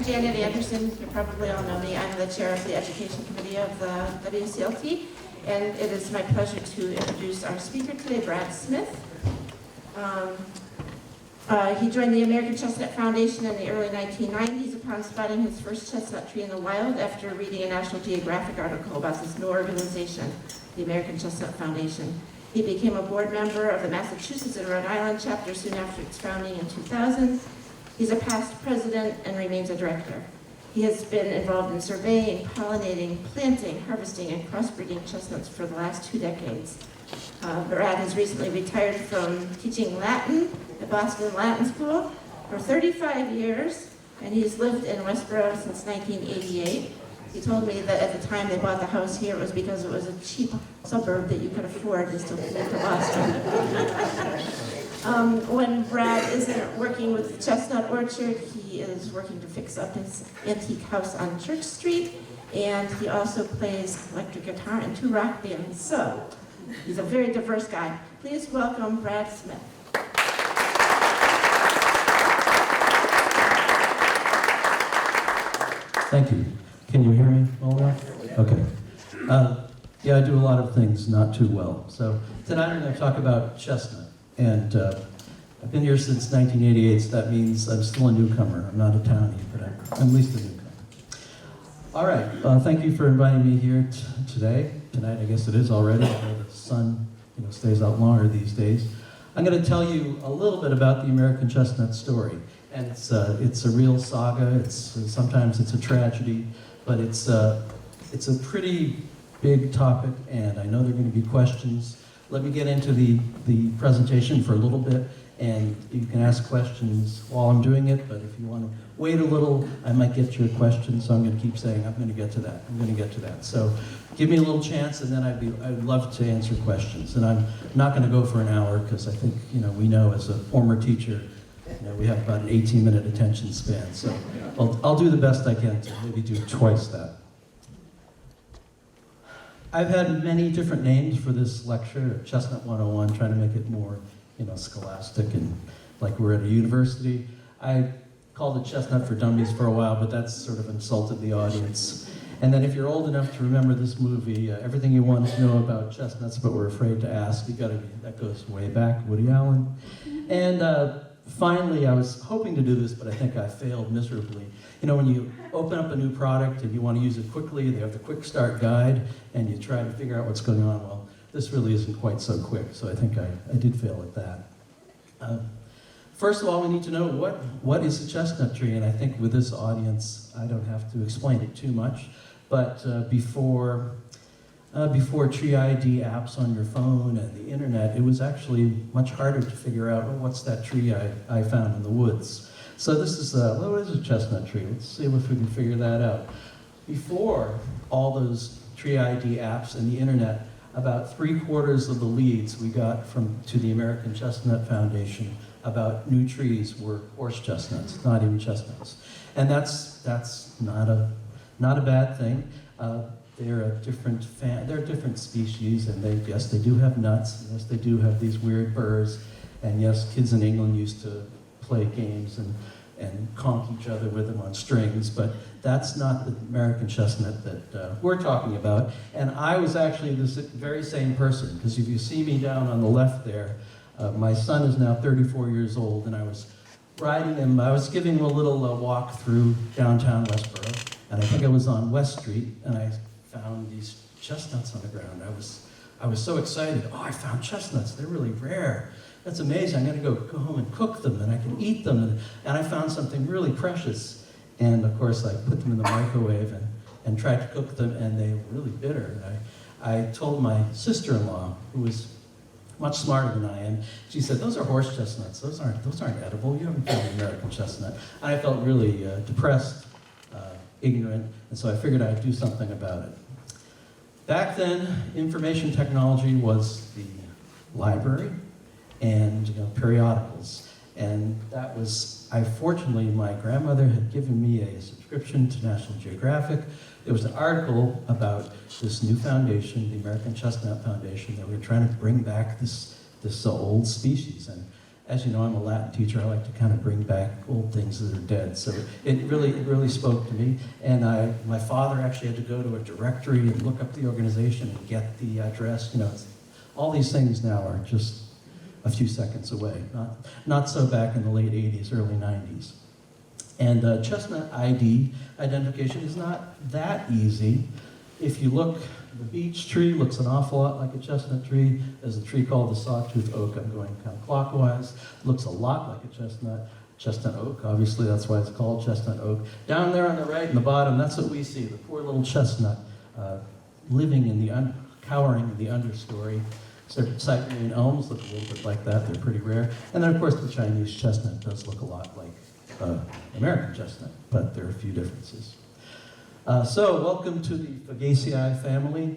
I'm Janet Anderson. You probably all know me. I'm the chair of the Education Committee of the WCLT, and it is my pleasure to introduce our speaker today, Brad Smith. He joined the American Chestnut Foundation in the early 1990s upon spotting his first chestnut tree in the wild after reading a National Geographic article about this new organization, the American Chestnut Foundation. He became a board member of the Massachusetts and Rhode Island chapter soon after its founding in 2000. He's a past president and remains a director. He has been involved in surveying, pollinating, planting, harvesting, and crossbreeding chestnuts for the last 2 decades. Brad has recently retired from teaching Latin at Boston Latin School for 35 years, and he's lived in Westborough since 1988. He told me that at the time they bought the house here, it was because it was a cheap suburb that you could afford to still move to Boston. When Brad isn't working with the Chestnut Orchard, he is working to fix up his antique house on Church Street, and he also plays electric guitar in 2 rock bands. So, he's a very diverse guy. Please welcome Brad Smith. Thank you. Can you hear me all right? Okay. Yeah, I do a lot of things not too well. So tonight I'm going to talk about chestnut. And I've been here since 1988, so that means I'm still a newcomer. I'm not a townie, but I'm at least a newcomer. All right. Thank you for inviting me here today. Tonight, I guess it is already. I know the sun stays out longer these days. I'm going to tell you a little bit about the American Chestnut Story. And it's a real saga. Sometimes it's a tragedy, but it's a pretty big topic, and I know there are going to be questions. Let me get into the presentation for a little bit, and you can ask questions while I'm doing it, but if you want to wait a little, I might get to your question, so I'm going to keep saying, I'm going to get to that, I'm going to get to that. So give me a little chance, and then I'd love to answer questions. And I'm not going to go for an hour, because I think, we know as a former teacher, we have about an 18-minute attention span, so I'll do the best I can to maybe do twice that. I've had many different names for this lecture, Chestnut 101, trying to make it more, scholastic and like we're at a university. I called it Chestnut for Dummies for a while, but that's sort of insulted the audience. And then if you're old enough to remember this movie, Everything You Want to Know About Chestnuts But Were Afraid to Ask, that goes way back, Woody Allen. And finally, I was hoping to do this, but I think I failed miserably. When you open up a new product and you want to use it quickly, they have the quick start guide, and you try to figure out what's going on. Well, this really isn't quite so quick, so I think I did fail at that. First of all, we need to know what is a chestnut tree, and I think with this audience, I don't have to explain it too much, but before tree ID apps on your phone and the internet, it was actually much harder to figure out, what's that tree I found in the woods. So this is, what is a chestnut tree? Let's see if we can figure that out. Before all those tree ID apps and the internet, about 3/4 of the leads we got to the American Chestnut Foundation about new trees were horse chestnuts, not even chestnuts. And that's not a bad thing. They're different species, and yes, they do have nuts, and yes, they do have these weird burrs, and yes, kids in England used to play games and conk each other with them on strings, but that's not the American chestnut that we're talking about. And I was actually this very same person, because if you see me down on the left there, my son is now 34 years old, and I was riding him, I was giving him a little walk through downtown Westborough, and I think I was on West Street, and I found these chestnuts on the ground. I was so excited. I found chestnuts. They're really rare. That's amazing. I'm going to go home and cook them, and I can eat them. And I found something really precious. And of course, I put them in the microwave and tried to cook them, and they were really bitter. I told my sister-in-law, who was much smarter than I am, she said, "Those are horse chestnuts. Those aren't edible. You haven't found the American chestnut." And I felt really depressed, ignorant, and so I figured I'd do something about it. Back then, information technology was the library and periodicals. And that was, fortunately, my grandmother had given me a subscription to National Geographic. There was an article about this new foundation, the American Chestnut Foundation, that we were trying to bring back this old species. as you know, I'm a Latin teacher. I like to kind of bring back old things that are dead. So it really spoke to me. And my father actually had to go to a directory and look up the organization and get the address. You know, all these things now are just a few seconds away. Not so back in the late 80s, early 90s. And chestnut ID, identification, is not that easy. If you look, the beech tree looks an awful lot like a chestnut tree. There's a tree called the sawtooth oak. I'm going counterclockwise. Looks a lot like a chestnut. Chestnut oak, obviously, that's why it's called chestnut oak. Down there on the right and the bottom, that's what we see, the poor little chestnut living in the, cowering in the understory. Siberian elms look a little bit like that. They're pretty rare. And then, of course, the Chinese chestnut does look a lot like American chestnut, but there are a few differences. So, welcome to the Fagaceae family.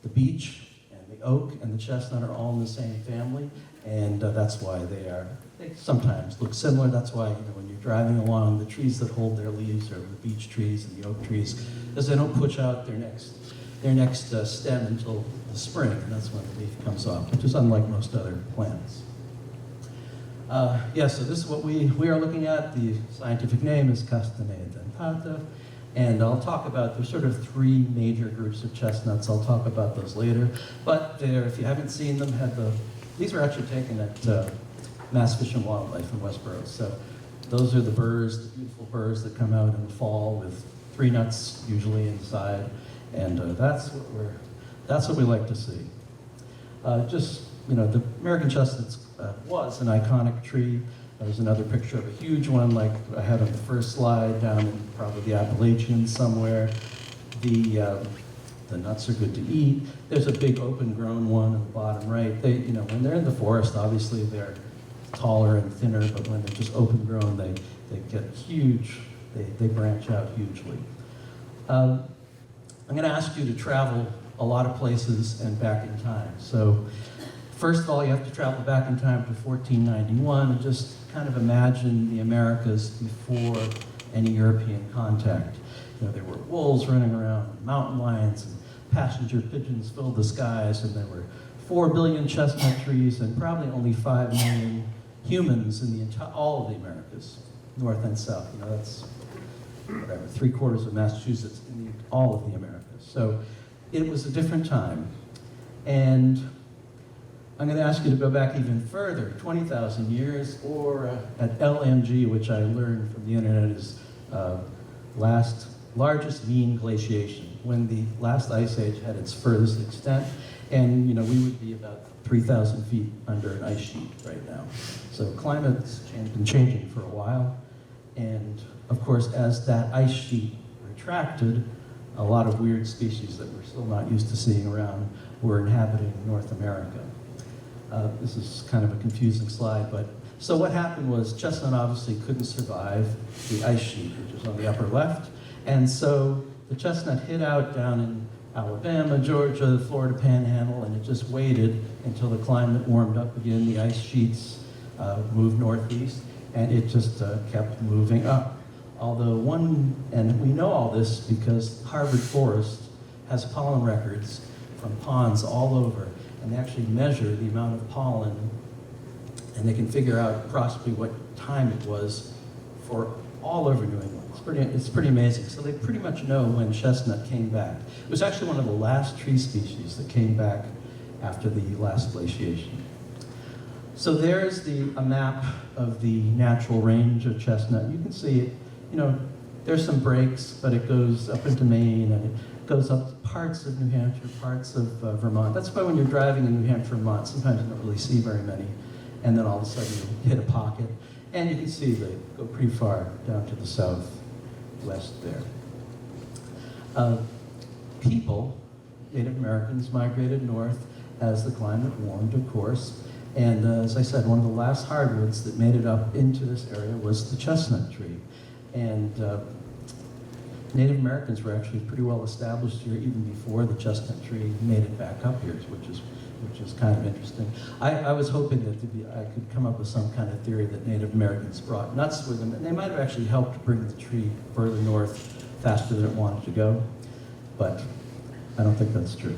The beech and the oak and the chestnut are all in the same family, and that's why they sometimes look similar. That's why, you know, when you're driving along, the trees that hold their leaves are the beech trees and the oak trees, because they don't push out their next stem until the spring, and that's when the leaf comes off, which is unlike most other plants. So this is what we are looking at. The scientific name is Castanea dentata, and I'll talk about, there's sort of three major groups of chestnuts. I'll talk about those later, but if you haven't seen them, these were actually taken at Mass Fish and Wildlife in Westborough. So those are the burrs, the beautiful burrs that come out in the fall with 3 nuts usually inside, and that's what we like to see. Just, you know, the American chestnut was an iconic tree. There's another picture of a huge one like I had on the first slide down in probably the Appalachians somewhere. The nuts are good to eat. There's a big open-grown one in the bottom right. They, you know, when they're in the forest, obviously they're taller and thinner, but when they're just open-grown, they get huge. They branch out hugely. I'm going to ask you to travel a lot of places and back in time. So, first of all, you have to travel back in time to 1491 and just kind of imagine the Americas before any European contact. You know, there were wolves running around, mountain lions, and passenger pigeons filled the skies, and there were 4 billion chestnut trees and probably only 5 million humans in all of the Americas, north and south. You know, that's whatever, 3/4 of Massachusetts in all of the Americas. So it was a different time. And I'm going to ask you to go back even further, 20,000 years, or at LMG, which I learned from the internet is largest mean glaciation, when the last ice age had its furthest extent. And, you know, we would be about 3,000 feet under an ice sheet right now. So climate's been changing for a while. And, of course, as that ice sheet retracted, a lot of weird species that we're still not used to seeing around were inhabiting North America. This is kind of a confusing slide, but so what happened was chestnut obviously couldn't survive the ice sheet, which is on the upper left, and so the chestnut hid out down in Alabama, Georgia, the Florida Panhandle, and it just waited until the climate warmed up again, the ice sheets moved northeast, and it just kept moving up. Although and we know all this because Harvard Forest has pollen records from ponds all over, and they actually measure the amount of pollen, and they can figure out approximately what time it was for all over New England. It's pretty amazing. So they pretty much know when chestnut came back. It was actually one of the last tree species that came back after the last glaciation. So there's a map of the natural range of chestnut. You can see it, you know, there's some breaks, but it goes up into Maine, and it goes up to parts of New Hampshire, parts of Vermont. That's why when you're driving in New Hampshire, Vermont, sometimes you don't really see very many, and then all of a sudden you hit a pocket, and you can see they go pretty far down to the southwest there. People, Native Americans, migrated north as the climate warmed, of course, and as I said, one of the last hardwoods that made it up into this area was the chestnut tree. And Native Americans were actually pretty well established here even before the chestnut tree made it back up here, which is kind of interesting. I was hoping that I could come up with some kind of theory that Native Americans brought nuts with them, and they might have actually helped bring the tree further north faster than it wanted to go, but I don't think that's true.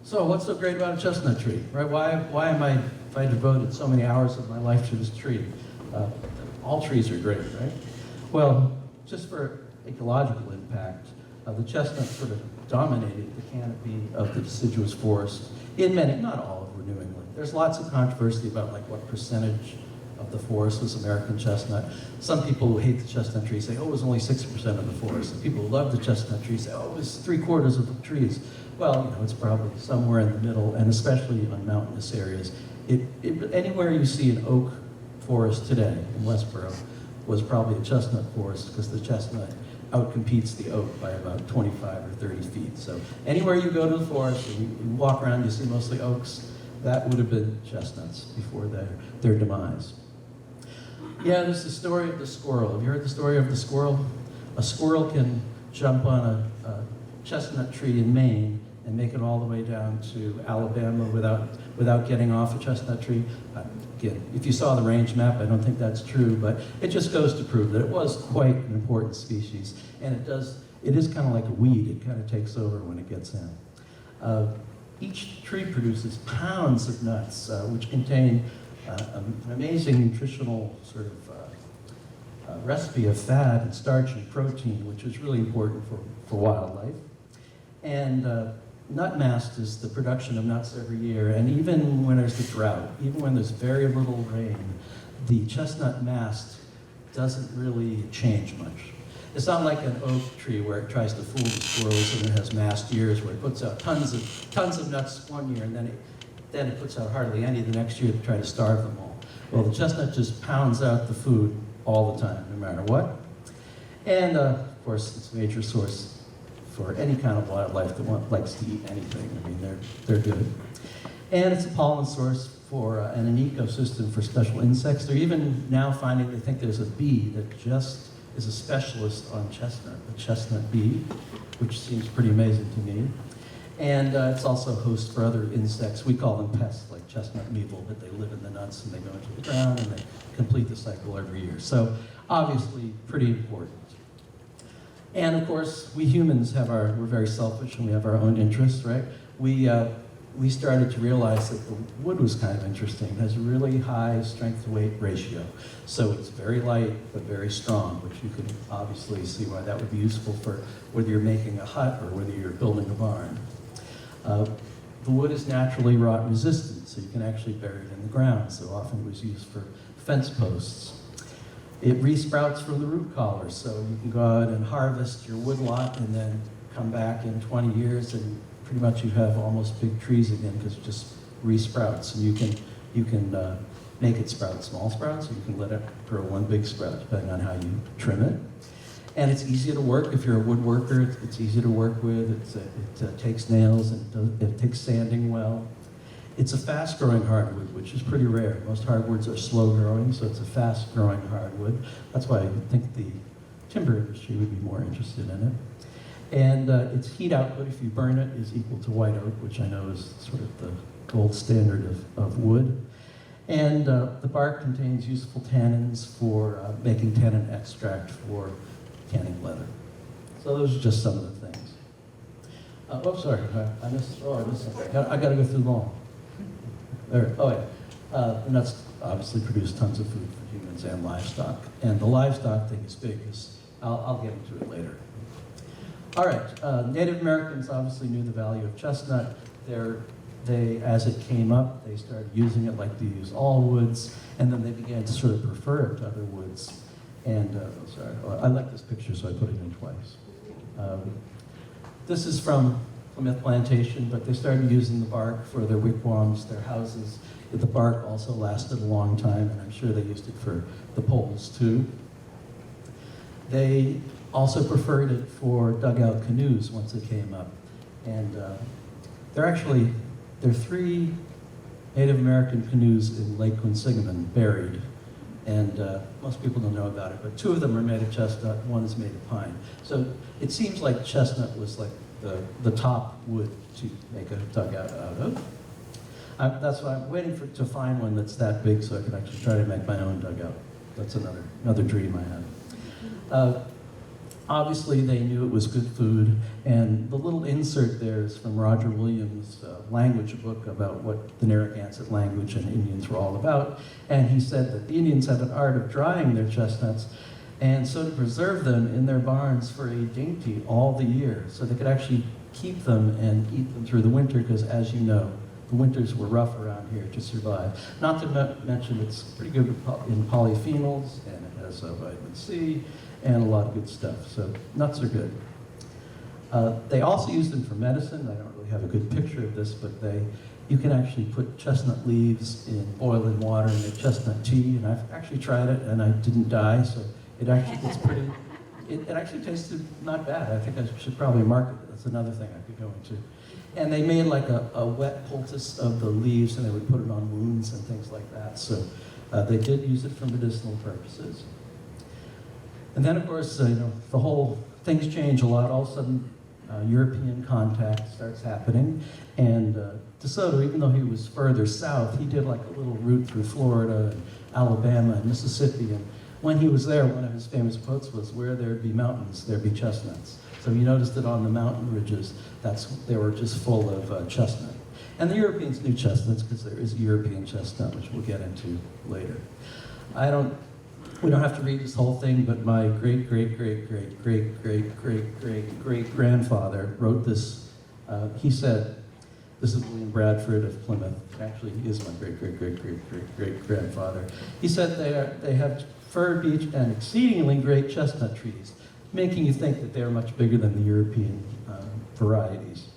So what's so great about a chestnut tree, right? Why am I, if I devoted so many hours of my life to this tree? All trees are great, right? Well, just for ecological impact, the chestnut sort of dominated the canopy of the deciduous forest in many, not all of New England. There's lots of controversy about like what percentage of the forest was American chestnut. Some people who hate the chestnut tree say, oh, it was only 60% of the forest. And people who love the chestnut tree say, oh, it was 3/4 of the trees. Well, you know, it's probably somewhere in the middle, and especially on mountainous areas. Anywhere you see an oak forest today in Westborough was probably a chestnut forest, because the chestnut outcompetes the oak by about 25 or 30 feet. So anywhere you go to the forest and you walk around, you see mostly oaks. That would have been chestnuts before their demise. Yeah, there's the story of the squirrel. Have you heard the story of the squirrel? A squirrel can jump on a chestnut tree in Maine and make it all the way down to Alabama without getting off a chestnut tree. Again, if you saw the range map, I don't think that's true, but it just goes to prove that it was quite an important species. And it is kind of like a weed. It kind of takes over when it gets in. Each tree produces pounds of nuts, which contain an amazing nutritional sort of recipe of fat and starch and protein, which is really important for wildlife. And nut mast is the production of nuts every year, and even when there's a drought, even when there's very little rain, the chestnut mast doesn't really change much. It's not like an oak tree where it tries to fool the squirrels and it has mast years where it puts out tons of nuts one year and then it puts out hardly any the next year to try to starve them all. Well, the chestnut just pounds out the food all the time, no matter what. And of course, it's a major source for any kind of wildlife that likes to eat anything. I mean, they're good. And it's a pollen source for and an ecosystem for special insects. They're even now finding, they think there's a bee that just is a specialist on chestnut, the chestnut bee, which seems pretty amazing to me. And it's also a host for other insects. We call them pests, like chestnut mealy, but they live in the nuts and they go into the ground and they complete the cycle every year. So obviously pretty important. And of course, we humans we're very selfish and we have our own interests, right? We started to realize that the wood was kind of interesting. It has a really high strength to weight ratio. So it's very light, but very strong, which you can obviously see why that would be useful for whether you're making a hut or whether you're building a barn. The wood is naturally rot resistant, so you can actually bury it in the ground. So often it was used for fence posts. It resprouts from the root collars, so you can go out and harvest your wood lot and then come back in 20 years and pretty much you have almost big trees again because it just resprouts. And you can make it sprout small sprouts, or you can let it grow one big sprout, depending on how you trim it. And it's easy to work if you're a woodworker. It's easy to work with. It takes nails, and it takes sanding well. It's a fast-growing hardwood, which is pretty rare. Most hardwoods are slow-growing, so it's a fast-growing hardwood. That's why I think the timber industry would be more interested in it. And its heat output, if you burn it, is equal to white oak, which I know is sort of the gold standard of wood. And the bark contains useful tannins for making tannin extract for canning leather. So those are just some of the things. Sorry, I missed something. I got to go through the lawn. There, the nuts obviously produce tons of food for humans and livestock. And the livestock thing is big. I'll get into it later. All right, Native Americans obviously knew the value of chestnut. As it came up, they started using it like they use all woods, and then they began to sort of prefer it to other woods. And, I like this picture, so I put it in twice. This is from Plymouth Plantation, but they started using the bark for their wigwams, their houses. The bark also lasted a long time, and I'm sure they used it for the poles too. They also preferred it for dugout canoes once it came up. And there are 3 Native American canoes in Lake Quinsigamon buried. And most people don't know about it, but 2 of them are made of chestnut, 1 is made of pine. So it seems like chestnut was like the top wood to make a dugout out of. That's why I'm waiting to find one that's that big so I can actually try to make my own dugout. That's another dream I have. Obviously, they knew it was good food, and the little insert there is from Roger Williams' language book about what the Narragansett language and Indians were all about. And he said that the Indians have an art of drying their chestnuts, and so to preserve them in their barns for a dainty all the year, so they could actually keep them and eat them through the winter, because as you know, the winters were rough around here to survive. Not to mention it's pretty good in polyphenols, and it has vitamin C, and a lot of good stuff, so nuts are good. They also use them for medicine. I don't really have a good picture of this, but you can actually put chestnut leaves in boiling water and make chestnut tea, and I've actually tried it, and I didn't die, so it actually it's pretty, it actually tasted not bad. I think I should probably market it. That's another thing I could go into. And they made like a wet poultice of the leaves, and they would put it on wounds and things like that, so they did use it for medicinal purposes. And then, of course, the whole things change a lot. All of a sudden, European contact starts happening. And DeSoto, even though he was further south, he did like a little route through Florida and Alabama and Mississippi. And when he was there, one of his famous quotes was, "Where there'd be mountains, there'd be chestnuts." So he noticed that on the mountain ridges, they were just full of chestnut. And the Europeans knew chestnuts because there is European chestnut, which we'll get into later. We don't have to read this whole thing, but my great-great-great-great-great-great-great-grandfather wrote this. He said, this is William Bradford of Plymouth. Actually, he is my great-great-great-great-great-grandfather. He said they have fir, beech, and exceedingly great chestnut trees, making you think that they're much bigger than the European varieties.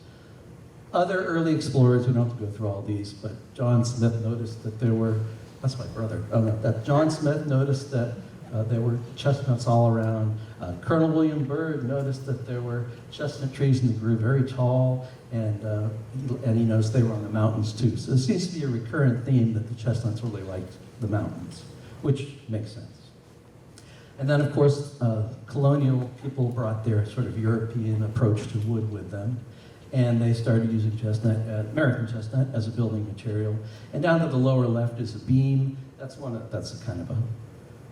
Other early explorers, we don't have to go through all these, but John Smith noticed that there were, that's my brother, that John Smith noticed that there were chestnuts all around. Colonel William Byrd noticed that there were chestnut trees and they grew very tall, and he noticed they were on the mountains too. So it seems to be a recurrent theme that the chestnuts really liked the mountains, which makes sense. And then, of course, colonial people brought their sort of European approach to wood with them, and they started using American chestnut as a building material. And down to the lower left is a beam. That's a kind of a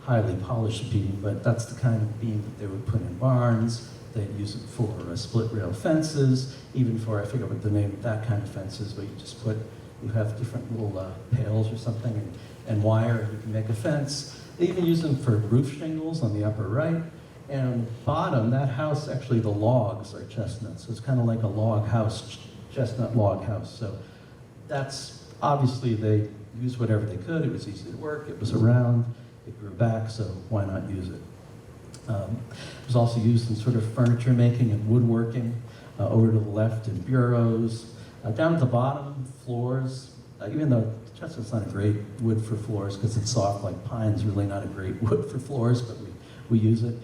highly polished beam, but that's the kind of beam that they would put in barns. They'd use it for split rail fences, even for, I forget what the name of that kind of fence is, but you have different little pails or something and wire, and you can make a fence. They even use them for roof shingles on the upper right. And on the bottom, that house, actually the logs are chestnuts. So it's kind of like a log house, chestnut log house. So that's, obviously they used whatever they could. It was easy to work, it was around, it grew back, so why not use it? It was also used in sort of furniture making and woodworking. Over to the left in bureaus. Down at the bottom, floors. Even though chestnut's not a great wood for floors because it's soft like pine's really not a great wood for floors, but we use it.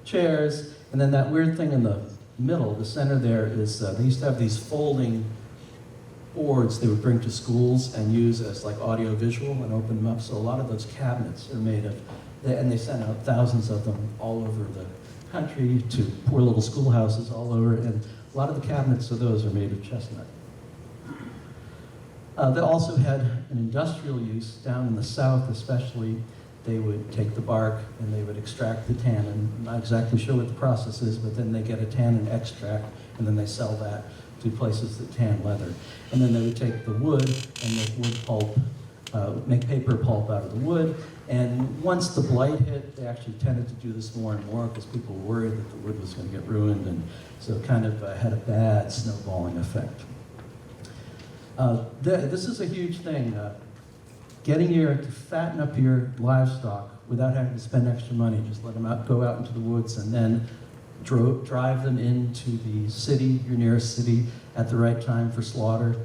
Chairs, and then that weird thing in the middle, the center there is, they used to have these folding boards they would bring to schools and use as like audio-visual and open them up. So a lot of those cabinets are made of, and they sent out thousands of them all over the country to poor little schoolhouses all over, and a lot of the cabinets of those are made of chestnut. They also had an industrial use down in the south especially. They would take the bark and they would extract the tannin. I'm not exactly sure what the process is, but then they get a tannin extract and then they sell that to places that tan leather. And then they would take the wood and make wood pulp, make paper pulp out of the wood. And once the blight hit, they actually tended to do this more and more because people were worried that the wood was going to get ruined, and so it kind of had a bad snowballing effect. This is a huge thing. Getting to fatten up your livestock without having to spend extra money. Just let them go out into the woods and then drive them into the city, your nearest city, at the right time for slaughter,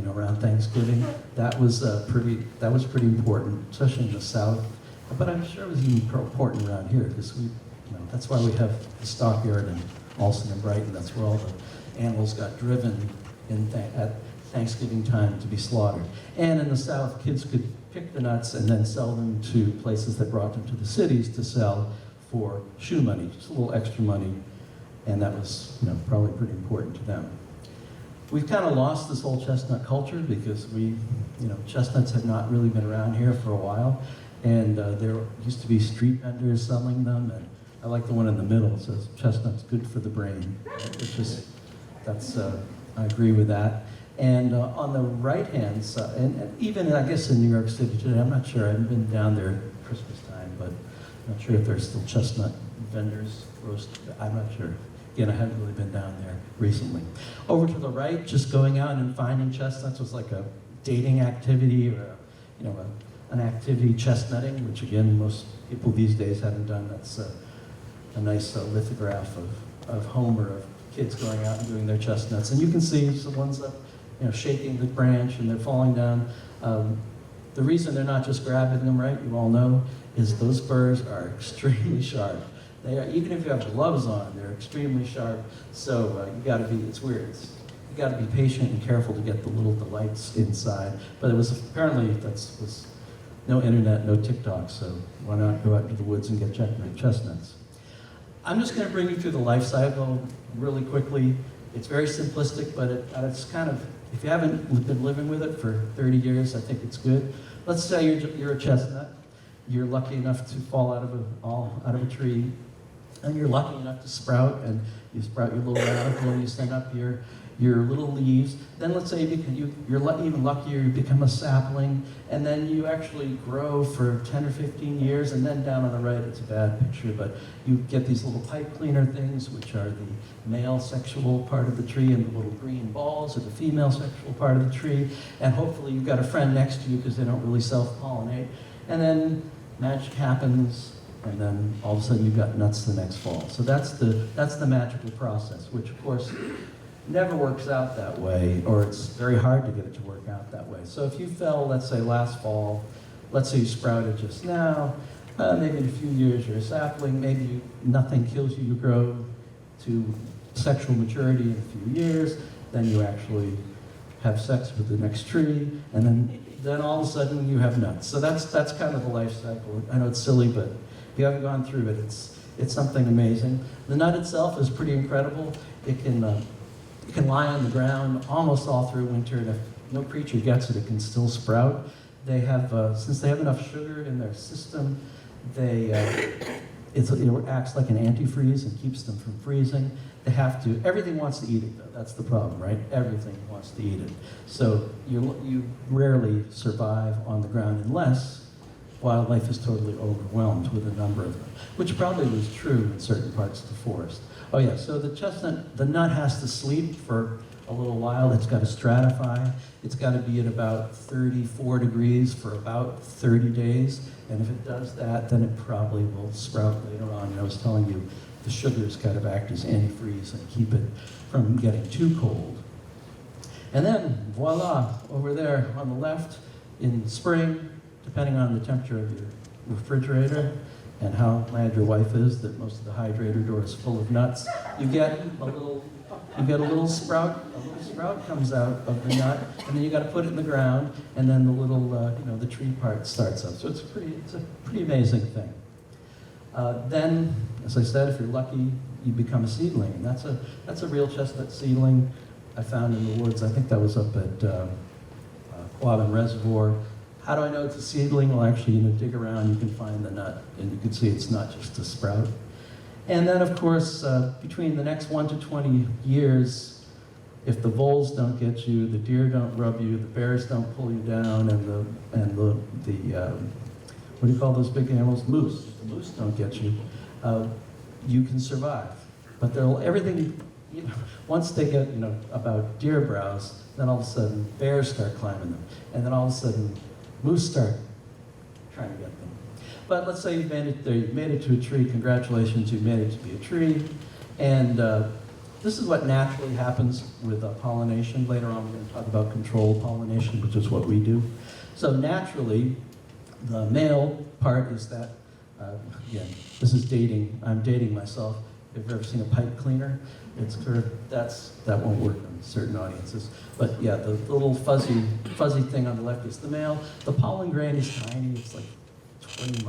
around Thanksgiving. That was pretty important, especially in the South. But I'm sure it was even important around here because that's why we have the stockyard in Alston and Brighton. That's where all the animals got driven at Thanksgiving time to be slaughtered. And in the South, kids could pick the nuts and then sell them to places that brought them to the cities to sell for shoe money, just a little extra money, and that was probably pretty important to them. We've kind of lost this whole chestnut culture because chestnuts have not really been around here for a while, and there used to be street vendors selling them, and I like the one in the middle. It says, chestnut's good for the brain. It's just, I agree with that. And on the right-hand side, and even I guess in New York City today, I'm not sure, I haven't been down there at Christmas time, but I'm not sure if there's still chestnut vendors roast. I'm not sure. Again, I haven't really been down there recently. Over to the right, just going out and finding chestnuts was like a dating activity or an activity chestnutting, which again, most people these days haven't done. That's a nice lithograph of Homer, of kids going out and doing their chestnuts. And you can see the ones that, shaking the branch and they're falling down. The reason they're not just grabbing them, right, you all know, is those burrs are extremely sharp. They are, even if you have gloves on, they're extremely sharp. So you gotta be, it's weird. You gotta be patient and careful to get the little delights inside. But it was apparently, was no internet, no TikTok, so why not go out into the woods and get chestnuts? I'm just gonna bring you through the life cycle really quickly. It's very simplistic, but it's kind of, if you haven't been living with it for 30 years, I think it's good. Let's say you're a chestnut. You're lucky enough to fall out of a tree, and you're lucky enough to sprout, and you sprout your little radicle, and you send up your little leaves. Then let's say you're even luckier, you become a sapling, and then you actually grow for 10 or 15 years, and then down on the right, it's a bad picture, but you get these little pipe cleaner things, which are the male sexual part of the tree, and the little green balls are the female sexual part of the tree, and hopefully you've got a friend next to you because they don't really self-pollinate, and then magic happens, and then all of a sudden you've got nuts the next fall. So that's the magical process, which of course never works out that way, or it's very hard to get it to work out that way. So if you fell, let's say last fall, let's say you sprouted just now, maybe in a few years you're a sapling, maybe nothing kills you, you grow to sexual maturity in a few years, then you actually have sex with the next tree, and then all of a sudden you have nuts. So that's kind of the life cycle. I know it's silly, but if you haven't gone through it, it's something amazing. The nut itself is pretty incredible. It can lie on the ground almost all through winter, and if no creature gets it, it can still sprout. They have, since they have enough sugar in their system, it acts like an antifreeze and keeps them from freezing. They have to, everything wants to eat it though, that's the problem, right? Everything wants to eat it. So you rarely survive on the ground unless wildlife is totally overwhelmed with a number of them, which probably was true in certain parts of the forest. Oh yeah, so the chestnut, the nut has to sleep for a little while. It's got to stratify. It's got to be at about 34 degrees for about 30 days. And if it does that, then it probably will sprout later on. And I was telling you, the sugars kind of act as antifreeze and keep it from getting too cold. And then, voila, over there on the left, in spring, depending on the temperature of your refrigerator, and how glad your wife is that most of the hydrator door is full of nuts, you get a little sprout. A little sprout comes out of the nut, and then you got to put it in the ground, and then the little, the tree part starts up. So it's a pretty amazing thing. Then, as I said, if you're lucky, you become a seedling, and that's a real chestnut seedling I found in the woods. I think that was up at Quabbin Reservoir. How do I know it's a seedling? Well, actually, dig around, you can find the nut, and you can see it's not just a sprout. And then, of course, between the next 1 to 20 years, if the voles don't get you, the deer don't rub you, the bears don't pull you down, and the what do you call those big animals? Moose. If the moose don't get you, you can survive. But everything, once they get, about deer browse, then all of a sudden bears start climbing them, and then all of a sudden moose start trying to get them. But let's say you've made it there, you've made it to a tree, congratulations, you've made it to be a tree. And this is what naturally happens with pollination. Later on we're going to talk about controlled pollination, which is what we do. So naturally, the male part is that, again, this is dating, I'm dating myself. If you've ever seen a pipe cleaner, it's that won't work on certain audiences. But yeah, the little fuzzy thing on the left is the male. The pollen grain is tiny, it's like 20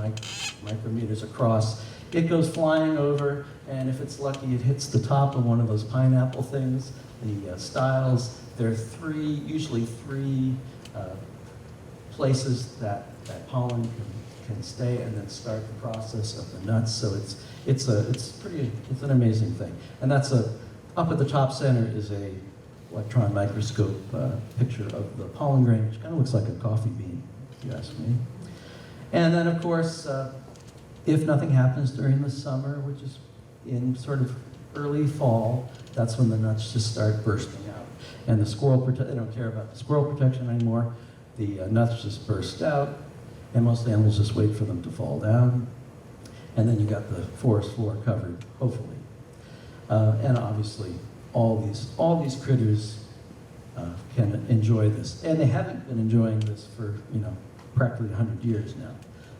micrometers across. It goes flying over, and if it's lucky, it hits the top of one of those pineapple things, the styles. There are usually three places that pollen can stay and then start the process of the nuts. So it's an amazing thing. And that's up at the top center is a electron microscope picture of the pollen grain, which kind of looks like a coffee bean, if you ask me. And then, of course, if nothing happens during the summer, which is in sort of early fall, that's when the nuts just start bursting out. And the squirrel, they don't care about the squirrel protection anymore. The nuts just burst out, and most animals just wait for them to fall down. And then you got the forest floor covered, hopefully. And obviously, all these critters can enjoy this. And they haven't been enjoying this for, practically 100 years now.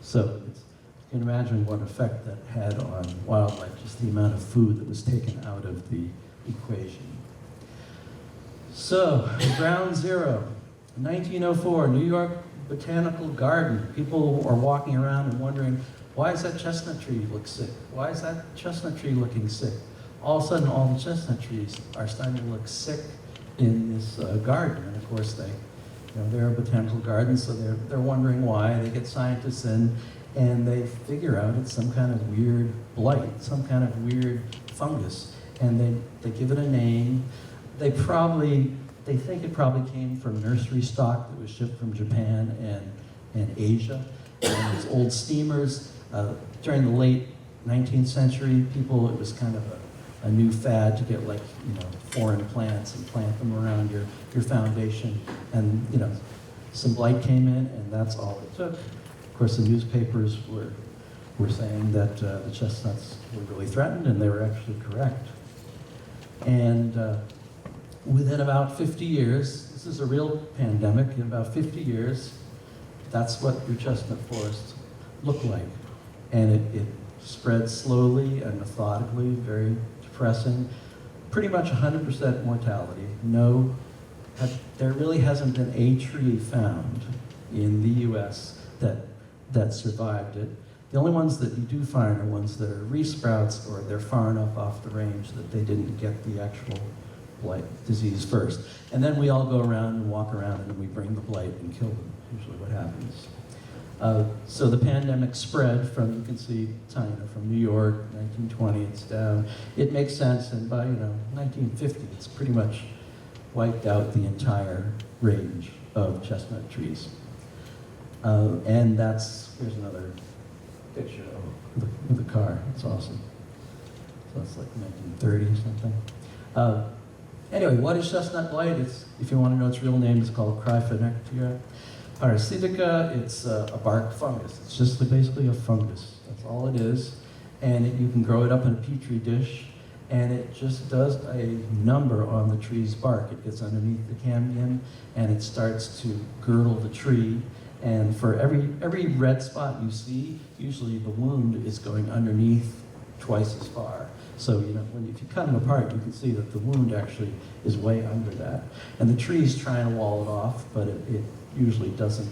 So you can imagine what effect that had on wildlife, just the amount of food that was taken out of the equation. So, ground zero, 1904, New York Botanical Garden. People are walking around and wondering, why does that chestnut tree look sick? Why is that chestnut tree looking sick? All of a sudden, all the chestnut trees are starting to look sick in this garden. And of course, they're a botanical garden, so they're wondering why. They get scientists in, and they figure out it's some kind of weird blight, some kind of weird fungus, and they give it a name. They think it probably came from nursery stock that was shipped from Japan and Asia. And it's old steamers. During the late 19th century, it was kind of a new fad to get foreign plants and plant them around your foundation. And some blight came in, and that's all it took. Of course, the newspapers were saying that the chestnuts were really threatened, and they were actually correct. And within about 50 years, this is a real pandemic, in about 50 years, that's what your chestnut forests look like. And it spread slowly and methodically, very depressing. Pretty much 100% mortality. There really hasn't been a tree found in the US that survived it. The only ones that you do find are ones that are resprouts, or they're far enough off the range that they didn't get the actual blight disease first. And then we all go around and walk around, and then we bring the blight and kill them, usually what happens. So the pandemic spread from, you can see, from New York, 1920, it's down. It makes sense, and by 1950, it's pretty much wiped out the entire range of chestnut trees. And here's another picture of the car. It's awesome. So that's like 1930 or something. Anyway, what is chestnut blight? If you want to know its real name, it's called Cryphonectria parasitica. It's a bark fungus. It's just basically a fungus. That's all it is. And you can grow it up in a petri dish, and it just does a number on the tree's bark. It gets underneath the cambium, and it starts to girdle the tree. And for every red spot you see, usually the wound is going underneath twice as far. So, if you cut them apart, you can see that the wound actually is way under that. And the tree's trying to wall it off, but it usually doesn't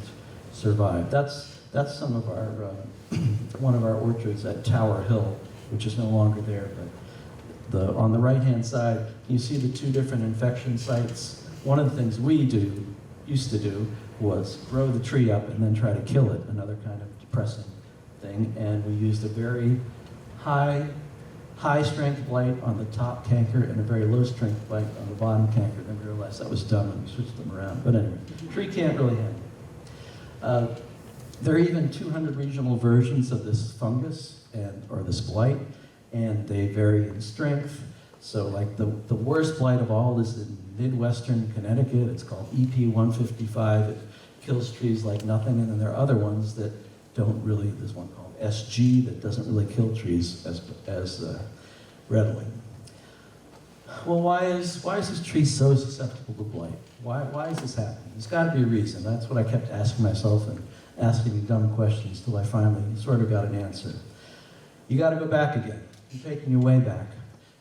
survive. That's some of our, one of our orchards at Tower Hill, which is no longer there. But on the right-hand side, you see the two different infection sites. One of the things we used to do, was grow the tree up and then try to kill it, another kind of depressing thing. And we used a very high strength blight on the top canker and a very low strength blight on the bottom canker. Then we realized that was dumb and we switched them around. But anyway, the tree can't really handle it. There are even 200 regional versions of this fungus or this blight, and they vary in strength. So like the worst blight of all is in Midwestern Connecticut. It's called EP 155. It kills trees like nothing. And then there are other ones that don't really, there's one called SG that doesn't really kill trees as readily. Well, why is this tree so susceptible to blight? Why is this happening? There's got to be a reason. That's what I kept asking myself and asking dumb questions till I finally sort of got an answer. You got to go back again. I'm taking you way back.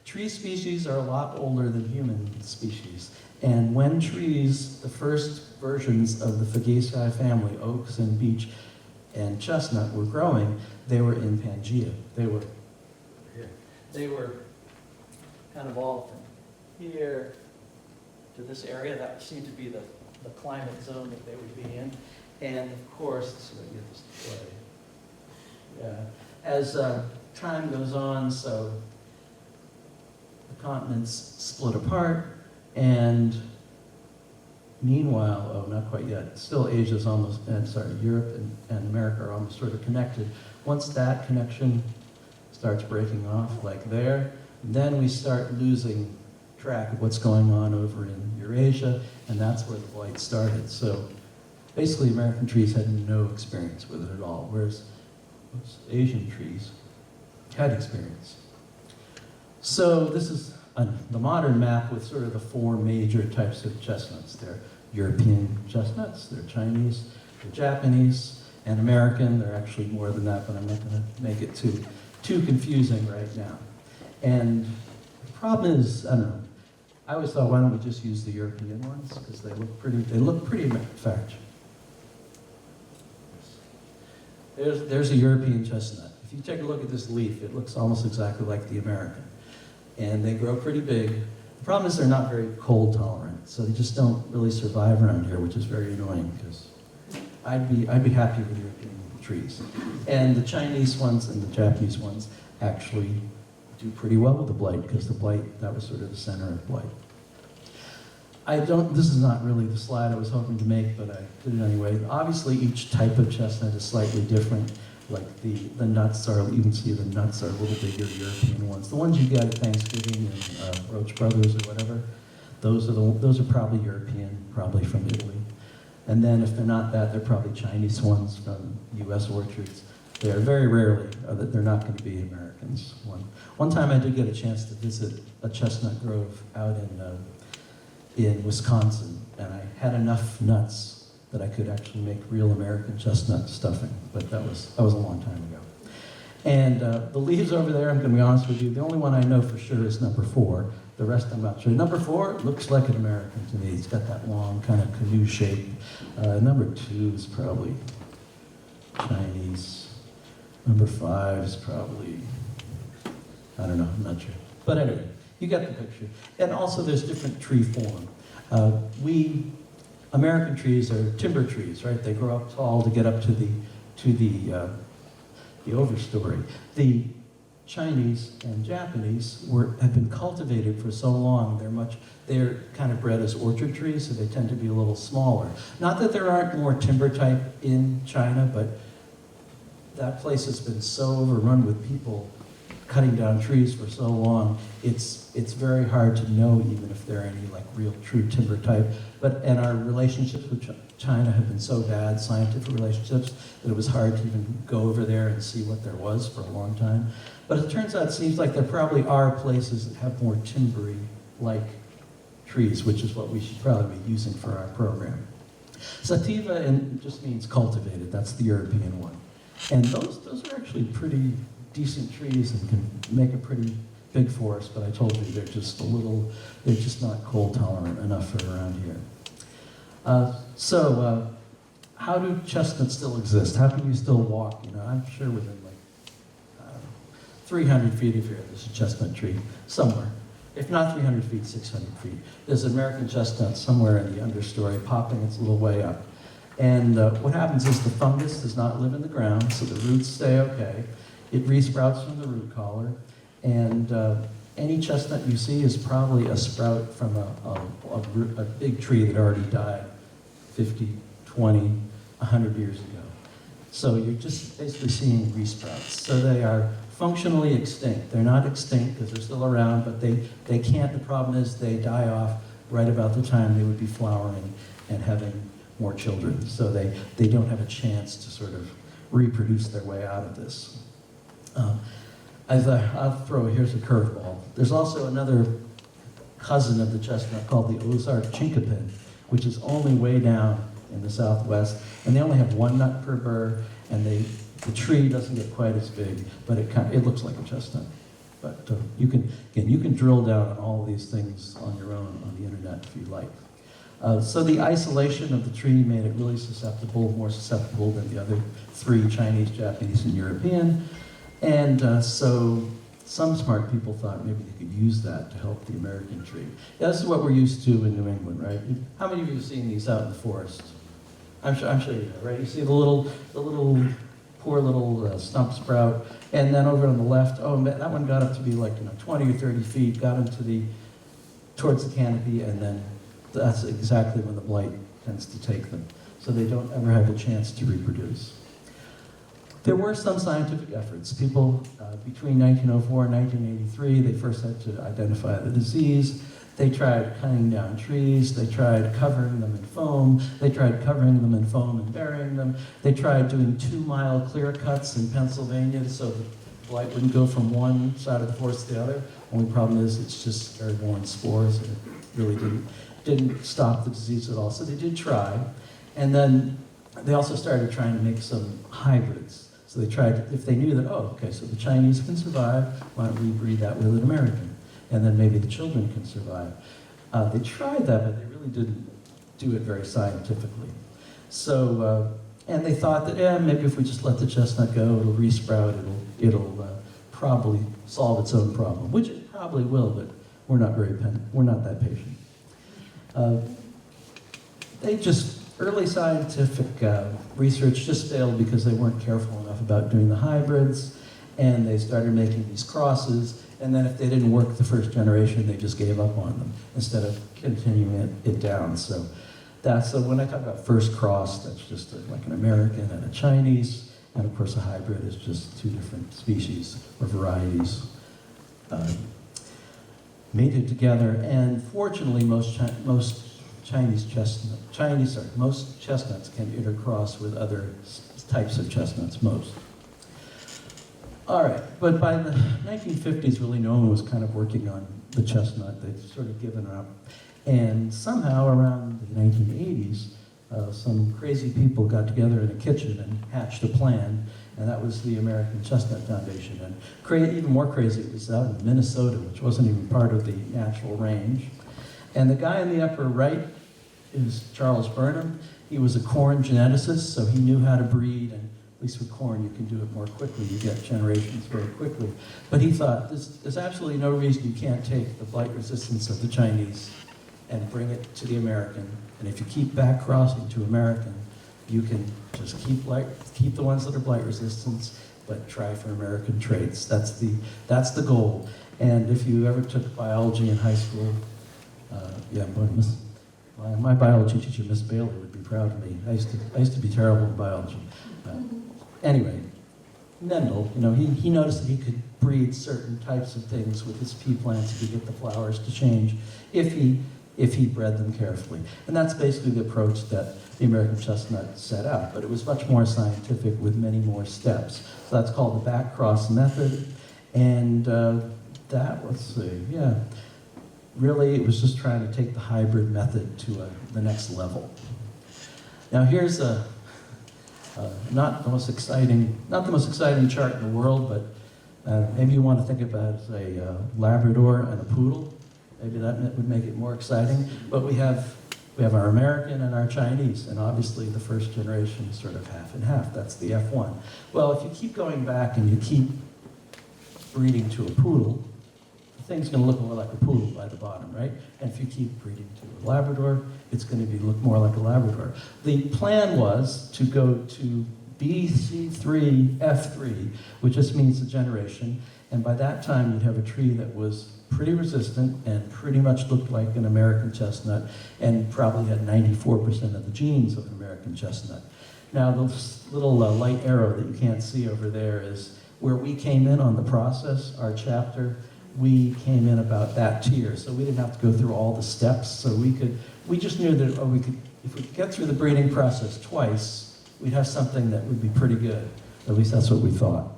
Tree species are a lot older than human species. And when trees, the first versions of the Fagaceae family, oaks and beech and chestnut, were growing, they were in Pangea. They were kind of all from here to this area. That seemed to be the climate zone that they would be in. And of course, this is where I get this display. Yeah. As time goes on, so the continents split apart, and meanwhile, oh, not quite yet, still Asia's almost, Europe and America are almost sort of connected. Once that connection starts breaking off, like there, then we start losing track of what's going on over in Eurasia, and that's where the blight started. So basically, American trees had no experience with it at all, whereas Asian trees had experience. So this is the modern map with sort of the four major types of chestnuts. They're European chestnuts, they're Chinese, they're Japanese, and American. They're actually more than that, but I'm not going to make it too confusing right now. And the problem is, I don't know, I always thought, why don't we just use the European ones? Because they look pretty, in fact. There's a European chestnut. If you take a look at this leaf, it looks almost exactly like the American. And they grow pretty big. The problem is they're not very cold tolerant, so they just don't really survive around here, which is very annoying, because I'd be happy with European trees. And the Chinese ones and the Japanese ones actually do pretty well with the blight, because the blight, that was sort of the center of blight. This is not really the slide I was hoping to make, but I did it anyway. Obviously, each type of chestnut is slightly different. Like the nuts are, you can see the nuts are a little bigger, European ones. The ones you get at Thanksgiving and Roach Brothers or whatever, those are probably European, probably from Italy. And then if they're not that, they're probably Chinese ones from US orchards. They're very rarely, they're not going to be Americans. One time I did get a chance to visit a chestnut grove out in Wisconsin, and I had enough nuts that I could actually make real American chestnut stuffing, but that was a long time ago. And the leaves over there, I'm going to be honest with you, the only one I know for sure is number 4. The rest I'm not sure. Number 4 looks like an American to me. It's got that long kind of canoe shape. Number 2 is probably Chinese. Number 5 is probably, I don't know, I'm not sure. But anyway, you get the picture. And also there's different tree form. American trees are timber trees, right? They grow up tall to get up to the overstory. The Chinese and Japanese have been cultivated for so long. They're kind of bred as orchard trees, so they tend to be a little smaller. Not that there aren't more timber type in China, but that place has been so overrun with people cutting down trees for so long, it's very hard to know even if there are any like real true timber type. And our relationships with China have been so bad, scientific relationships, that it was hard to even go over there and see what there was for a long time. But it turns out, it seems like there probably are places that have more timbery-like trees, which is what we should probably be using for our program. Sativa just means cultivated. That's the European one. And those are actually pretty decent trees and can make a pretty big forest, but I told you they're just not cold tolerant enough for around here. How do chestnuts still exist? How can you still walk? I'm sure within 300 feet of here, there's a chestnut tree somewhere. If not 300 feet, 600 feet. There's an American chestnut somewhere in the understory, popping its little way up. And what happens is the fungus does not live in the ground, so the roots stay okay. It resprouts from the root collar, and any chestnut you see is probably a sprout from a big tree that already died 50, 20, 100 years ago. So you're just basically seeing resprouts. So they are functionally extinct. They're not extinct because they're still around, but they can't, the problem is they die off right about the time they would be flowering and having more children. So they don't have a chance to sort of reproduce their way out of this. Here's a curveball. There's also another cousin of the chestnut called the Ozark chinkapin, which is only way down in the southwest, and they only have one nut per burr, and the tree doesn't get quite as big, but it looks like a chestnut. But you can drill down on all of these things on your own on the internet if you like. So the isolation of the tree made it really more susceptible than the other 3, Chinese, Japanese, and European. And so some smart people thought maybe they could use that to help the American tree. Yeah, this is what we're used to in New England, right? How many of you have seen these out in the forest? I'm sure you have, right? You see the little poor little stump sprout. And then over on the left, oh, that one got up to be like 20 or 30 feet, got into towards the canopy, and then that's exactly when the blight tends to take them. So they don't ever have a chance to reproduce. There were some scientific efforts. People, between 1904 and 1983, they first had to identify the disease. They tried cutting down trees. They tried covering them in foam. They tried covering them in foam and burying them. They tried doing 2-mile clear cuts in Pennsylvania so the blight wouldn't go from one side of the forest to the other. Only problem is it's just airborne spores, and it really didn't stop the disease at all. So they did try. And then they also started trying to make some hybrids. So they tried, if they knew that, oh, okay, so the Chinese can survive, why don't we breed that with an American? And then maybe the children can survive. They tried that, but they really didn't do it very scientifically. So, and they thought that, yeah, maybe if we just let the chestnut go, it'll resprout, it'll probably solve its own problem, which it probably will, but we're not that patient. Early scientific research just failed because they weren't careful enough about doing the hybrids, and they started making these crosses, and then if they didn't work the first generation, they just gave up on them instead of continuing it down. So when I talk about first cross, that's just like an American and a Chinese, and of course a hybrid is just two different species or varieties mated together. And fortunately, most chestnuts can intercross with other types of chestnuts, most. All right, but by the 1950s, really no one was kind of working on the chestnut. They'd sort of given up. And somehow around the 1980s, some crazy people got together in a kitchen and hatched a plan, and that was the American Chestnut Foundation. And even more crazy, it was out in Minnesota, which wasn't even part of the natural range. And the guy in the upper right is Charles Burnham. He was a corn geneticist, so he knew how to breed, and at least with corn you can do it more quickly. You get generations very quickly. But he thought, there's absolutely no reason you can't take the blight resistance of the Chinese and bring it to the American. And if you keep back crossing to American, you can just keep the ones that are blight resistant, but try for American traits. That's the goal. And if you ever took biology in high school, my biology teacher, Miss Bailey, would be proud of me. I used to be terrible in biology. Anyway, Mendel, he noticed that he could breed certain types of things with his pea plants if he get the flowers to change, if he bred them carefully. And that's basically the approach that the American chestnut set out, but it was much more scientific with many more steps. So that's called the back cross method, and really it was just trying to take the hybrid method to the next level. Now here's not the most exciting chart in the world, but maybe you want to think about it as a Labrador and a poodle. Maybe that would make it more exciting. But we have our American and our Chinese, and obviously the first generation is sort of half and half. That's the F1. Well, if you keep going back and you keep breeding to a poodle, the thing's going to look more like a poodle by the bottom, right? And if you keep breeding to a Labrador, it's going to look more like a Labrador. The plan was to go to BC3, F3, which just means the generation, and by that time you'd have a tree that was pretty resistant and pretty much looked like an American chestnut and probably had 94% of the genes of an American chestnut. Now, this little light arrow that you can't see over there is where we came in on the process, our chapter. We came in about that tier, so we didn't have to go through all the steps. So we just knew that if we could get through the breeding process twice, we'd have something that would be pretty good. At least that's what we thought.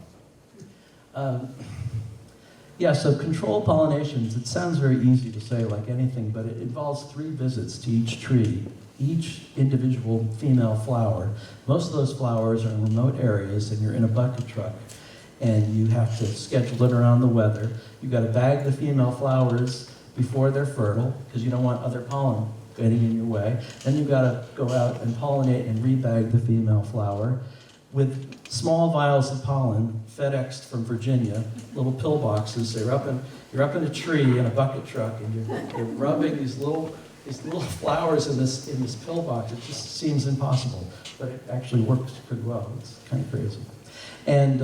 So controlled pollinations, it sounds very easy to say like anything, but it involves 3 visits to each tree, each individual female flower. Most of those flowers are in remote areas, and you're in a bucket truck, and you have to schedule it around the weather. You've got to bag the female flowers before they're fertile, because you don't want other pollen getting in your way. Then you've got to go out and pollinate and rebag the female flower with small vials of pollen, FedExed from Virginia, little pill boxes. You're up in a tree in a bucket truck, and you're rubbing these little flowers in this pill box. It just seems impossible, but it actually works pretty well. It's kind of crazy. And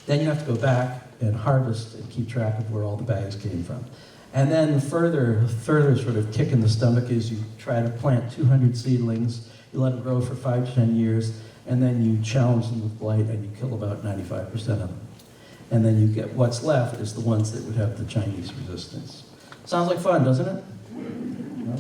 then you have to go back and harvest and keep track of where all the bags came from. And then further sort of kick in the stomach is you try to plant 200 seedlings, you let them grow for 5 to 10 years, and then you challenge them with blight and you kill about 95% of them. And then you get what's left is the ones that would have the Chinese resistance. Sounds like fun, doesn't it? No?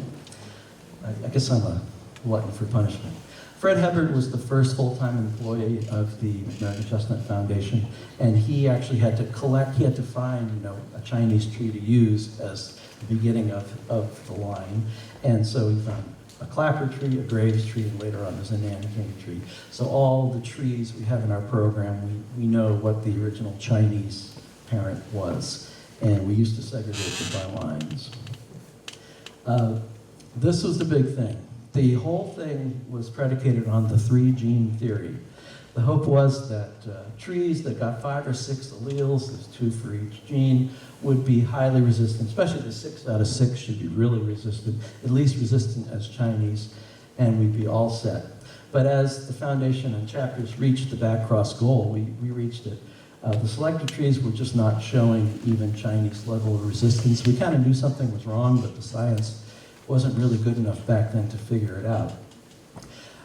I guess I'm a glutton for punishment. Fred Hubbard was the first full-time employee of the American Chestnut Foundation, and he actually had to find, a Chinese tree to use as the beginning of the line. And so he found a clapper tree, a Graves tree, and later on there's a Nanking tree. So all the trees we have in our program, we know what the original Chinese parent was, and we used to segregate them by lines. This was the big thing. The whole thing was predicated on the 3-gene theory. The hope was that trees that got 5 or 6 alleles, there's 2 for each gene, would be highly resistant, especially the 6 out of 6 should be really resistant, at least resistant as Chinese, and we'd be all set. But as the foundation and chapters reached the back-cross goal, we reached it. The selected trees were just not showing even Chinese level of resistance. We kind of knew something was wrong, but the science wasn't really good enough back then to figure it out.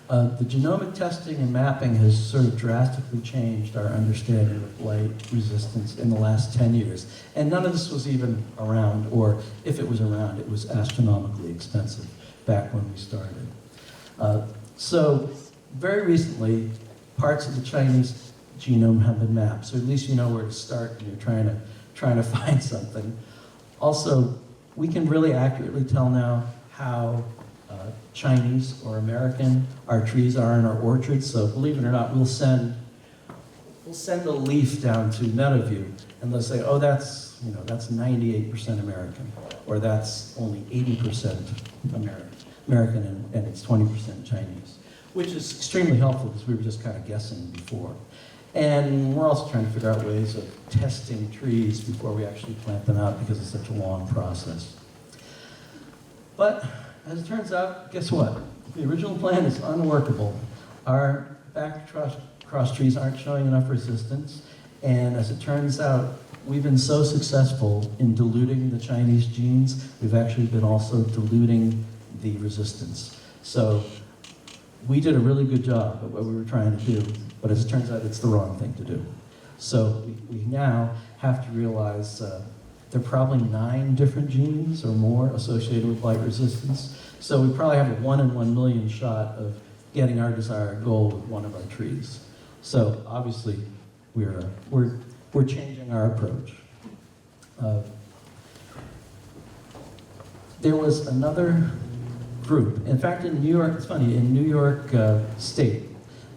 The genomic testing and mapping has sort of drastically changed our understanding of blight resistance in the last 10 years. And none of this was even around, or if it was around, it was astronomically expensive back when we started. So very recently, parts of the Chinese genome have been mapped, so at least you know where to start when you're trying to find something. Also, we can really accurately tell now how Chinese or American our trees are in our orchards. So believe it or not, we'll send a leaf down to Meadowview, and they'll say, oh, that's 98% American, or that's only 80% American, and it's 20% Chinese, which is extremely helpful because we were just kind of guessing before. And we're also trying to figure out ways of testing trees before we actually plant them out because it's such a long process. But as it turns out, guess what? The original plan is unworkable. Our back-cross trees aren't showing enough resistance, and as it turns out, we've been so successful in diluting the Chinese genes, we've actually been also diluting the resistance. So we did a really good job at what we were trying to do, but as it turns out, it's the wrong thing to do. So we now have to realize there are probably 9 different genes or more associated with blight resistance. So we probably have a 1 in 1 million shot of getting our desired goal with one of our trees. So obviously, we're changing our approach. There was another group. In fact, in New York, it's funny, in New York State,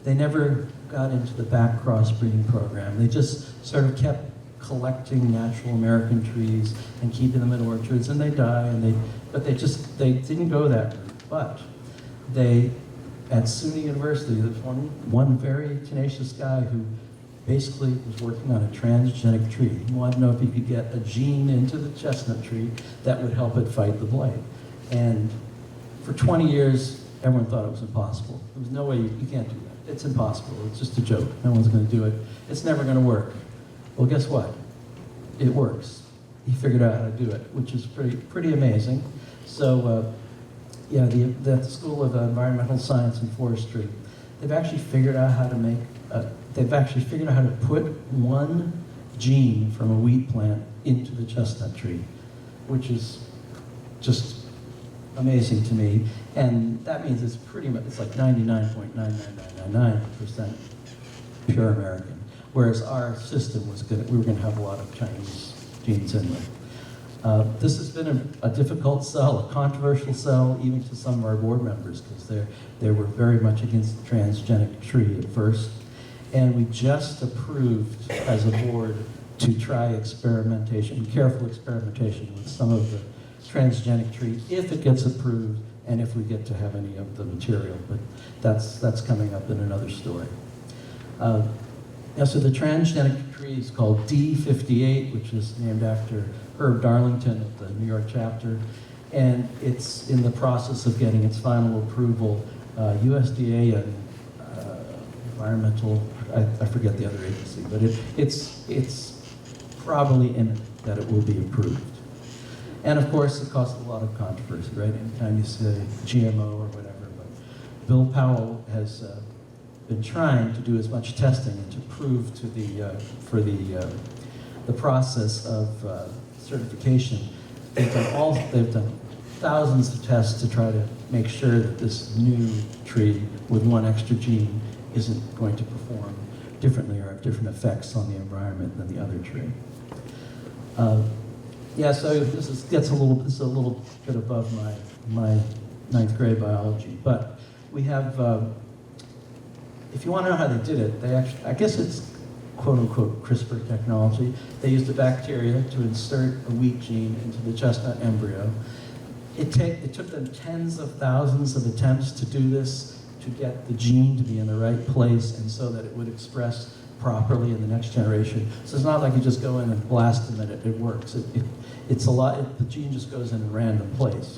they never got into the back cross breeding program. They just sort of kept collecting natural American trees and keeping them in orchards, and they die, but they didn't go that route. But at SUNY University, there's one very tenacious guy who basically was working on a transgenic tree. He wanted to know if he could get a gene into the chestnut tree that would help it fight the blight. And for 20 years, everyone thought it was impossible. There was no way you can't do that. It's impossible. It's just a joke. No one's going to do it. It's never going to work. Well, guess what? It works. He figured out how to do it, which is pretty amazing. So, the School of Environmental Science and Forestry, they've actually figured out how to put one gene from a wheat plant into the chestnut tree, which is just amazing to me. And that means it's like 99.99999% pure American. Whereas our system we were going to have a lot of Chinese genes in there. This has been a difficult sell, a controversial sell, even to some of our board members, because they were very much against the transgenic tree at first. And we just approved as a board to try careful experimentation with some of the transgenic tree, if it gets approved and if we get to have any of the material. But that's coming up in another story. So the transgenic tree is called D58, which is named after Herb Darlington of the New York chapter, and it's in the process of getting its final approval. USDA and environmental, I forget the other agency, but it's probably imminent that it will be approved. And of course, it caused a lot of controversy, right? Anytime you say GMO or whatever, but Bill Powell has been trying to do as much testing and to prove to for the process of certification. They've done thousands of tests to try to make sure that this new tree with one extra gene isn't going to perform differently or have different effects on the environment than the other tree. Yeah, so this is a little bit above my ninth grade biology, but we have. If you want to know how they did it, they actually, I guess it's quote-unquote CRISPR technology. They used a bacteria to insert a wheat gene into the chestnut embryo. It took them tens of thousands of attempts to do this, to get the gene to be in the right place and so that it would express properly in the next generation. So it's not like you just go in and blast and then it works. It's a lot, the gene just goes in a random place.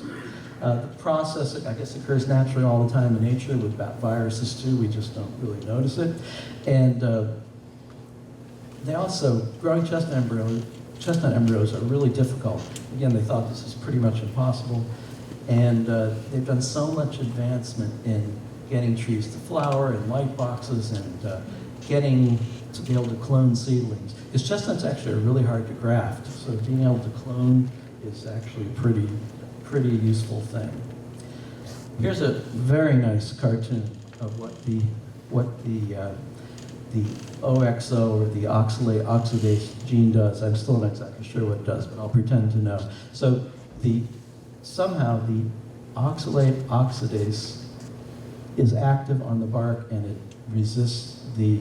The process, I guess, occurs naturally all the time in nature with viruses too. We just don't really notice it. And they also, growing chestnut embryos are really difficult. Again, they thought this is pretty much impossible. And they've done so much advancement in getting trees to flower and light boxes and getting to be able to clone seedlings. Because chestnuts actually are really hard to graft. So being able to clone is actually a pretty useful thing. Here's a very nice cartoon of what the OXO or the oxidase gene does. I'm still not exactly sure what it does, but I'll pretend to know. So somehow the oxalate oxidase is active on the bark and it resists the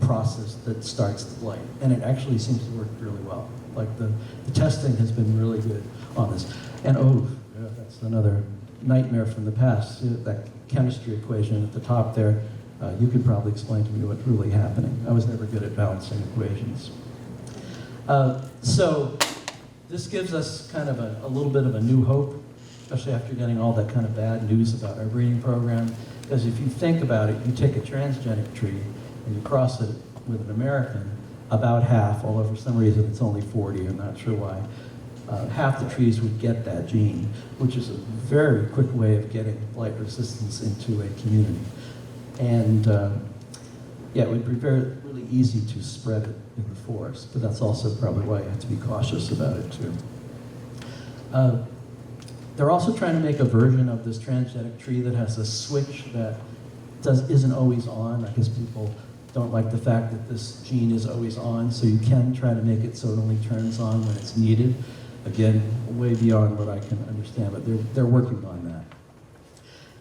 process that starts the blight. And it actually seems to work really well. Like the testing has been really good on this. And yeah, that's another nightmare from the past. That chemistry equation at the top there, you could probably explain to me what's really happening. I was never good at balancing equations. So this gives us kind of a little bit of a new hope, especially after getting all that kind of bad news about our breeding program. Because if you think about it, you take a transgenic tree and you cross it with an American, about half, although for some reason it's only 40, I'm not sure why. Half the trees would get that gene, which is a very quick way of getting blight resistance into a community. And yeah, it would be really easy to spread it in the forest, but that's also probably why you have to be cautious about it too. They're also trying to make a version of this transgenic tree that has a switch that isn't always on. I guess people don't like the fact that this gene is always on, so you can try to make it so it only turns on when it's needed. Again, way beyond what I can understand, but they're working on that.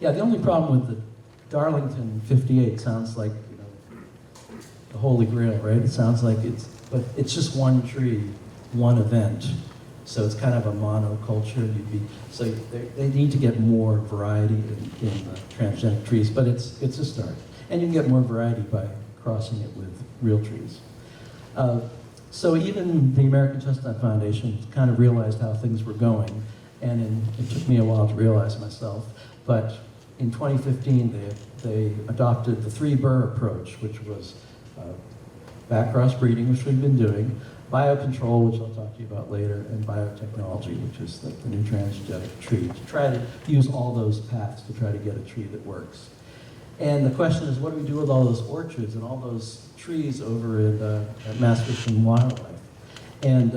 Yeah, the only problem with the Darlington 58 sounds like, you know, the Holy Grail, right? It sounds like but it's just one tree, one event. So it's kind of a monoculture. So they need to get more variety in the transgenic trees, but it's a start. And you can get more variety by crossing it with real trees. So even the American Chestnut Foundation kind of realized how things were going, and it took me a while to realize myself, but in 2015 they adopted the 3-burr approach, which was backcross breeding, which we've been doing, biocontrol, which I'll talk to you about later, and biotechnology, which is the new transgenic tree, to try to use all those paths to try to get a tree that works. And the question is, what do we do with all those orchards and all those trees over at Mass Fish and Wildlife? And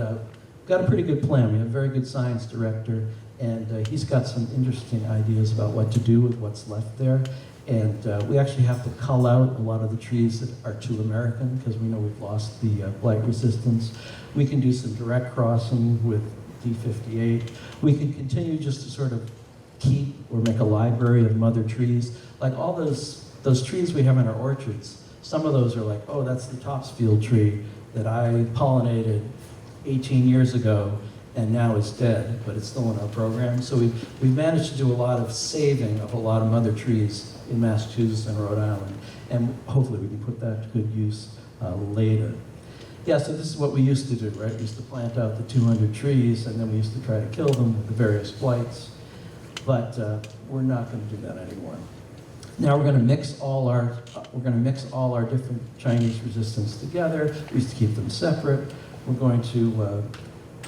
got a pretty good plan. We have a very good science director, and he's got some interesting ideas about what to do with what's left there. And we actually have to cull out a lot of the trees that are too American, because we know we've lost the blight resistance. We can do some direct crossing with D58. We can continue just to sort of keep or make a library of mother trees. Like all those trees we have in our orchards, some of those are like, oh, that's the Topsfield tree that I pollinated 18 years ago, and now it's dead, but it's still in our program. So we've managed to do a lot of saving of a lot of mother trees in Massachusetts and Rhode Island, and hopefully we can put that to good use later. Yeah, so this is what we used to do, right? We used to plant out the 200 trees, and then we used to try to kill them with the various blights, but we're not going to do that anymore. Now we're going to mix all our different Chinese resistance together. We used to keep them separate. We're going to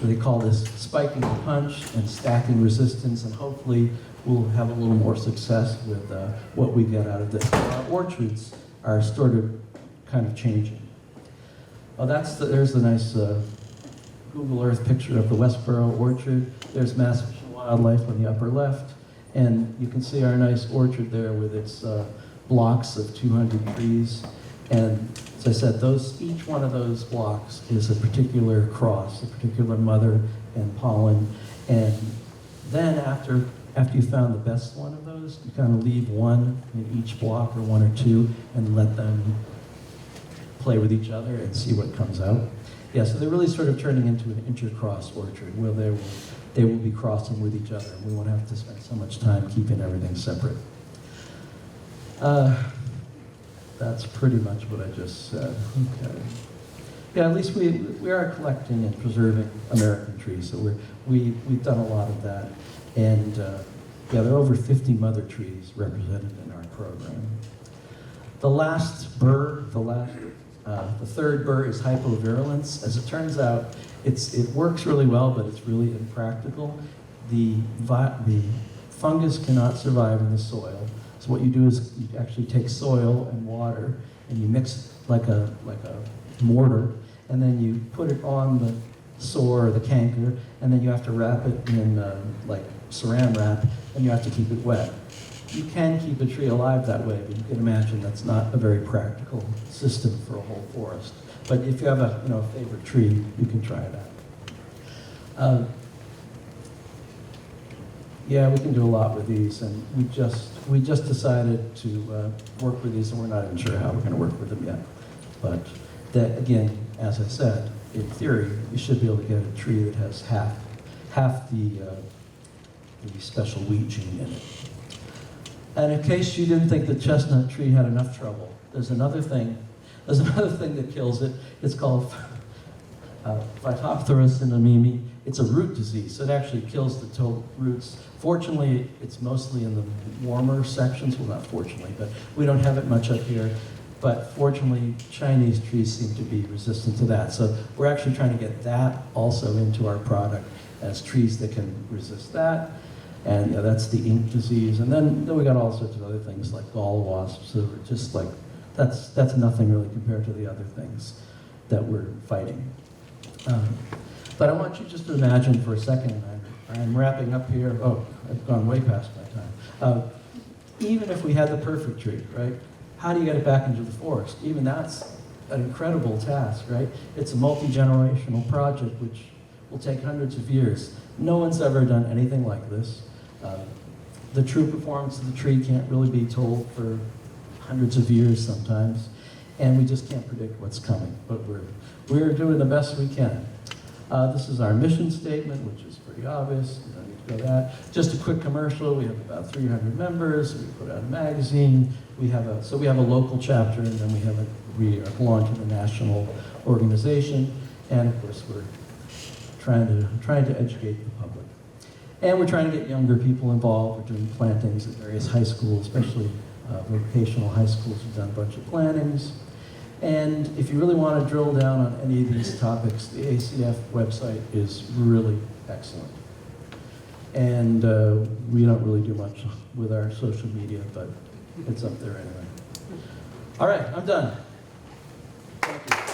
they call this spiking the punch and stacking resistance, and hopefully we'll have a little more success with what we get out of this. Our orchards are sort of kind of changing. Oh, there's the nice Google Earth picture of the Westborough orchard. There's Mass Fish and Wildlife on the upper left. And you can see our nice orchard there with its blocks of 200 trees. And as I said, each one of those blocks is a particular cross, a particular mother and pollen. And then after you found the best one of those, you kind of leave one in each block or one or two and let them play with each other and see what comes out. Yeah, so they're really sort of turning into an intercross orchard where they will be crossing with each other, and we won't have to spend so much time keeping everything separate. That's pretty much what I just said. Okay. Yeah, at least we are collecting and preserving American trees, so we've done a lot of that. And yeah, there are over 50 mother trees represented in our program. The last burr, the third burr is hypovirulence. As it turns out, it works really well, but it's really impractical. The fungus cannot survive in the soil. So what you do is you actually take soil and water and you mix it like a mortar, and then you put it on the sore or the canker, and then you have to wrap it in like saran wrap, and you have to keep it wet. You can keep a tree alive that way, but you can imagine that's not a very practical system for a whole forest. But if you have a favorite tree, you can try it out. Yeah, we can do a lot with these, and we just decided to work with these, and we're not even sure how we're going to work with them yet. But that, again, as I said, in theory, you should be able to get a tree that has half the special wheat gene in it. And in case you didn't think the chestnut tree had enough trouble, there's another thing that kills it. It's called Phytophthora cinnamomene. It's a root disease, so it actually kills the total roots. Fortunately, it's mostly in the warmer sections. Well, not fortunately, but we don't have it much up here. But fortunately, Chinese trees seem to be resistant to that. So we're actually trying to get that also into our product as trees that can resist that. And that's the ink disease. And then we got all sorts of other things like gall wasps. So we're just like, that's nothing really compared to the other things that we're fighting. But I want you just to imagine for a second, I'm wrapping up here. Oh, I've gone way past my time. Even if we had the perfect tree, right? How do you get it back into the forest? Even that's an incredible task, right? It's a multi-generational project which will take hundreds of years. No one's ever done anything like this. The true performance of the tree can't really be told for hundreds of years sometimes, and we just can't predict what's coming, but we're doing the best we can. This is our mission statement, which is pretty obvious. You don't need to go that. Just a quick commercial. We have about 300 members. We put out a magazine. We have a local chapter, and then we belong to the national organization, and of course we're trying to educate the public. And we're trying to get younger people involved. We're doing plantings at various high schools, especially vocational high schools. We've done a bunch of plantings. And if you really want to drill down on any of these topics, the ACF website is really excellent. And we don't really do much with our social media, but it's up there anyway. All right, I'm done. Thank you.